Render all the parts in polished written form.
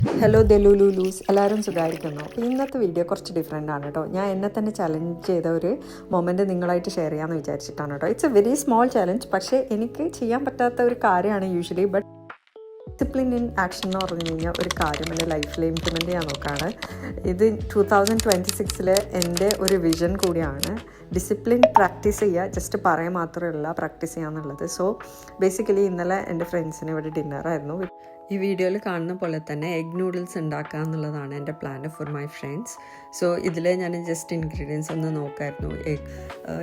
Hello ദലുലുലൂസ്, എല്ലാവരും സുഖമായിരിക്കുന്നു. ഇന്നത്തെ വീഡിയോ കുറച്ച് ഡിഫറെൻ്റ് ആണ് കേട്ടോ. ഞാൻ എന്നെ തന്നെ ചലഞ്ച് ചെയ്ത ഒരു മൊമെൻറ്റ് നിങ്ങളായിട്ട് ഷെയർ ചെയ്യാമെന്ന് വിചാരിച്ചിട്ടാണ് കേട്ടോ. It's A very small challenge, പക്ഷേ എനിക്ക് ചെയ്യാൻ പറ്റാത്ത ഒരു കാര്യമാണ് usually. But discipline in action എന്ന് പറഞ്ഞു കഴിഞ്ഞാൽ ഒരു കാര്യം എൻ്റെ ലൈഫിൽ ഇംപ്ലിമെൻറ്റ് ചെയ്യാൻ നോക്കുകയാണ്. ഇത് 2026 എൻ്റെ ഒരു വിഷൻ കൂടിയാണ്. ഡിസിപ്ലിൻ പ്രാക്ടീസ് ചെയ്യുക, ജസ്റ്റ് പറയാൻ മാത്രമല്ല പ്രാക്ടീസ് ചെയ്യുക എന്നുള്ളത്. സോ ബേസിക്കലി ഇന്നലെ എൻ്റെ ഫ്രണ്ട്സിന് ഇവിടെ ഡിന്നറായിരുന്നു. ഈ വീഡിയോയിൽ കാണുന്ന പോലെ തന്നെ എഗ് നൂഡിൽസ് ഉണ്ടാക്കുക എന്നുള്ളതാണ് എൻ്റെ plan for my friends. So ഇതിൽ ഞാൻ ജസ്റ്റ് ഇൻഗ്രീഡിയൻസ് ഒന്ന് നോക്കായിരുന്നു.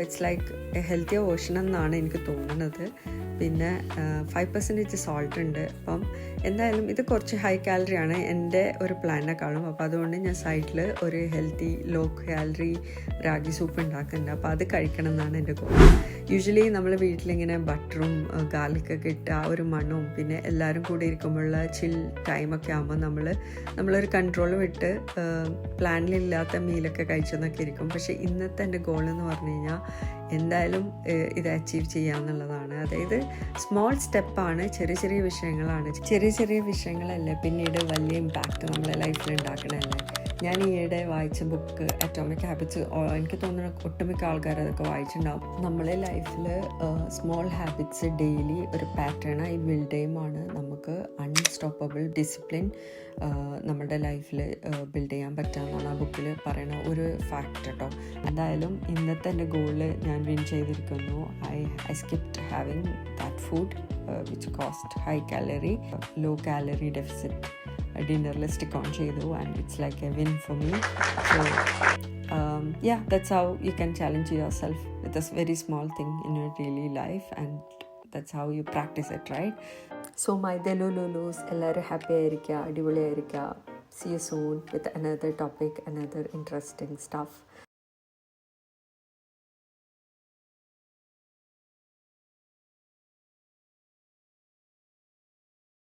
It's like a healthier version എന്നാണ് എനിക്ക് തോന്നുന്നത്. പിന്നെ 5% സോൾട്ട് ഉണ്ട്. അപ്പം എന്തായാലും ഇത് കുറച്ച് ഹൈ കാലറിയാണ് എൻ്റെ ഒരു പ്ലാനിനെക്കാളും. അപ്പോൾ അതുകൊണ്ട് ഞാൻ സൈഡിൽ ഒരു healthy low calorie ragi soup ഉണ്ടാക്കുന്നുണ്ട്. അപ്പോൾ അത് കഴിക്കണം എന്നാണ് എൻ്റെ ഗോൾ. യൂഷ്വലി നമ്മൾ വീട്ടിലിങ്ങനെ ബട്ടറും ഗാർലിക്കൊക്കെ ഇട്ട് ആ ഒരു മണവും പിന്നെ എല്ലാവരും കൂടി ഇരിക്കുമ്പോഴുള്ള ചിൽ ടൈമൊക്കെ ആകുമ്പോൾ നമ്മളൊരു കൺട്രോൾ വിട്ട് പ്ലാനിലില്ലാത്ത മീലൊക്കെ കഴിച്ചെന്നൊക്കെ ഇരിക്കും. പക്ഷേ ഇന്നത്തെ എൻ്റെ ഗോൾ എന്ന് പറഞ്ഞു കഴിഞ്ഞാൽ എന്തായാലും ഇത് അച്ചീവ് ചെയ്യുക എന്നുള്ളതാണ്. അതായത് സ്മോൾ സ്റ്റെപ്പാണ്, ചെറിയ ചെറിയ വിഷയങ്ങളല്ലേ പിന്നീട് വലിയ ഇമ്പാക്റ്റ് നമ്മളെ ലൈഫിൽ ഉണ്ടാക്കണമല്ലേ. ഞാൻ ഈയിടെ വായിച്ച ബുക്ക് അറ്റോമിക് ഹാബിറ്റ്സ്, എനിക്ക് തോന്നുന്നു ഒട്ടുമിക്ക ആൾക്കാർ അതൊക്കെ വായിച്ചിട്ടുണ്ടാവും. നമ്മളെ ലൈഫിൽ സ്മോൾ ഹാബിറ്റ്സ് ഡെയിലി ഒരു പാറ്റേണായി ബിൽഡ് ചെയ്യുമാണ് നമുക്ക് അൺസ്റ്റോപ്പബിൾ ഡിസിപ്ലിൻ നമ്മുടെ ലൈഫിൽ ബിൽഡ് ചെയ്യാൻ പറ്റാമെന്നാണ് ആ ബുക്കിൽ പറയുന്ന ഒരു ഫാക്റ്റ് കേട്ടോ. എന്തായാലും ഇന്നത്തെ എൻ്റെ ഗോള് ഞാൻ വിൻ ചെയ്തിരിക്കുന്നു. I skipped having that food which cost high calorie, low calorie deficit ഡിന്നറിൽ സ്റ്റിക്ക് ഓൺ ചെയ്തു. And it's like a win for me. So yeah, that's how you can challenge yourself with a very small thing in your daily life, and that's how you practice it, right? So my Delululus, എല്ലാവരും happy ആയിരിക്കുക, അടിപൊളിയായിരിക്കുക. See you soon with another topic, another interesting stuff.